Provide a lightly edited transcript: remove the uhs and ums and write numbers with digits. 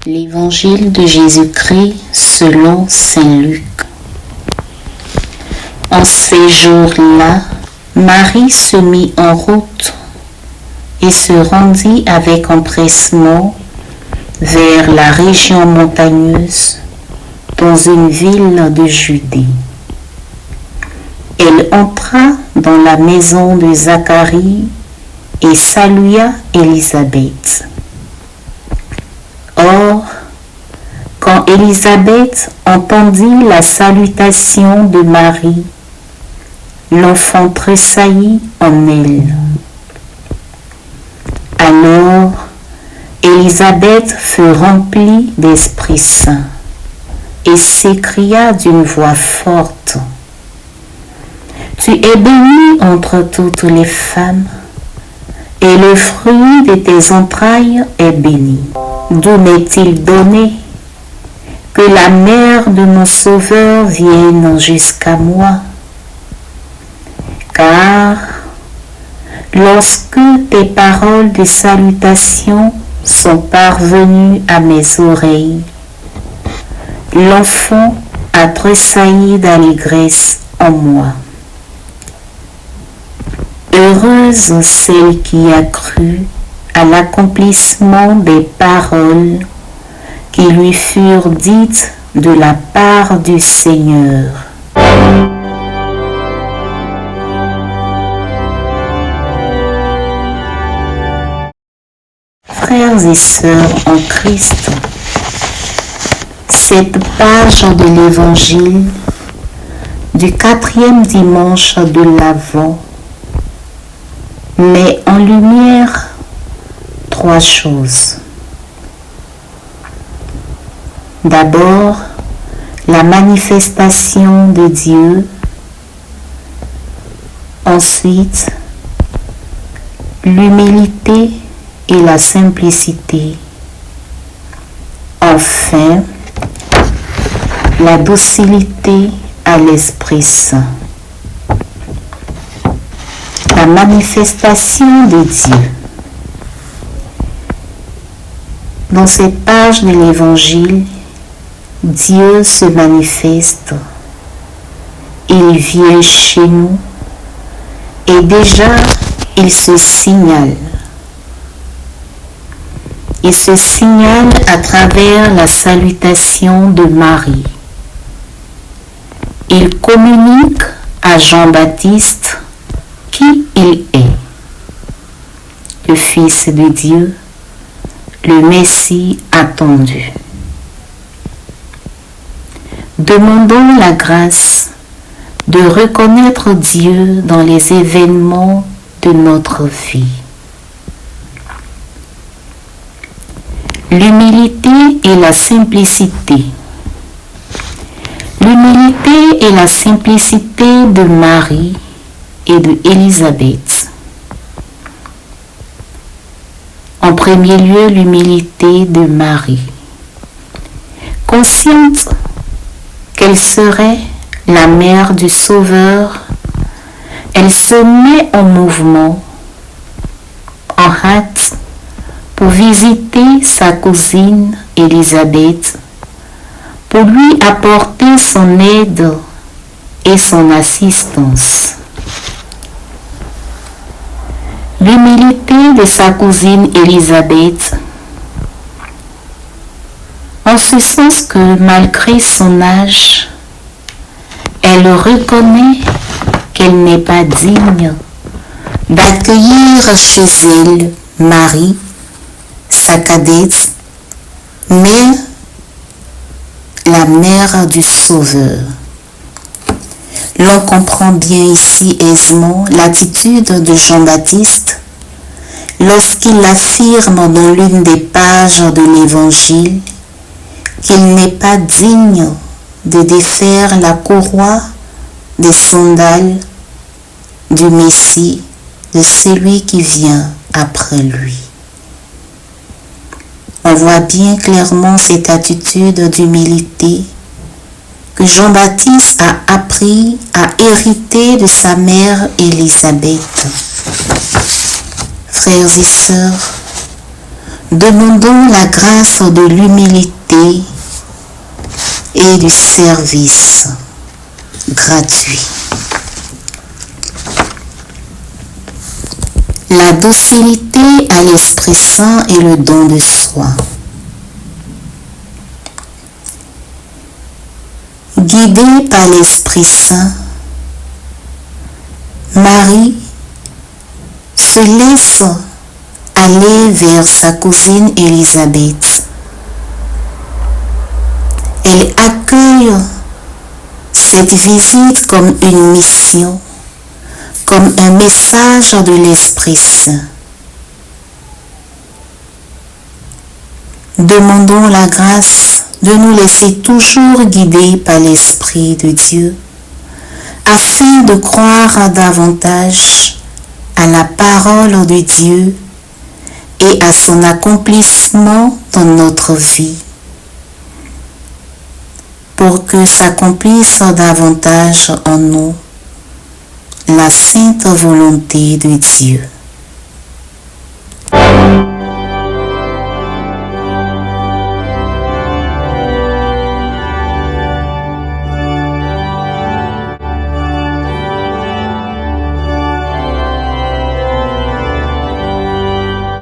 L'Évangile de Jésus-Christ selon saint Luc. En ces jours-là, Marie se mit en route et se rendit avec empressement vers la région montagneuse dans une ville de Judée. Elle entra dans la maison de Zacharie et salua Élisabeth. Or, quand Élisabeth entendit la salutation de Marie, l'enfant tressaillit en elle. Alors, Élisabeth fut remplie d'Esprit Saint et s'écria d'une voix forte: « Tu es bénie entre toutes les femmes, et le fruit de tes entrailles est béni. D'où m'est-il donné que la mère de mon Sauveur vienne jusqu'à moi? Car lorsque tes paroles de salutation sont parvenues à mes oreilles, l'enfant a tressailli d'allégresse en moi. Heureuse celle qui a cru à l'accomplissement des paroles qui lui furent dites de la part du Seigneur. » Frères et sœurs en Christ, cette page de l'Évangile du 4e dimanche de l'Avent met en lumière trois choses. D'abord, la manifestation de Dieu. Ensuite, l'humilité et la simplicité. Enfin, la docilité à l'Esprit Saint. La manifestation de Dieu. Dans cette page de l'Évangile, Dieu se manifeste. Il vient chez nous et déjà il se signale. Il se signale à travers la salutation de Marie. Il communique à Jean-Baptiste qui il est, le Fils de Dieu, le Messie attendu. Demandons la grâce de reconnaître Dieu dans les événements de notre vie. L'humilité et la simplicité. L'humilité et la simplicité de Marie et de Élisabeth. En premier lieu, l'humilité de Marie. Consciente qu'elle serait la mère du Sauveur, elle se met en mouvement, en hâte, pour visiter sa cousine Élisabeth, pour lui apporter son aide et son assistance. L'humilité de sa cousine Élisabeth, en ce sens que malgré son âge, elle reconnaît qu'elle n'est pas digne d'accueillir chez elle Marie, sa cadette, mais la mère du Sauveur. L'on comprend bien ici aisément l'attitude de Jean-Baptiste lorsqu'il affirme dans l'une des pages de l'Évangile qu'il n'est pas digne de défaire la courroie des sandales du Messie, de celui qui vient après lui. On voit bien clairement cette attitude d'humilité que Jean-Baptiste a appris à hériter de sa mère Élisabeth. Frères et sœurs, Demandons la grâce de l'humilité et du service gratuit. La docilité à l'Esprit Saint est le don de soi. Guidée par l'Esprit Saint, Marie se laisse aller vers sa cousine Élisabeth. Elle accueille cette visite comme une mission, comme un message de l'Esprit Saint. Demandons la grâce de nous laisser toujours guider par l'Esprit de Dieu, afin de croire davantage à la parole de Dieu et à son accomplissement dans notre vie, pour que s'accomplisse davantage en nous la sainte volonté de Dieu.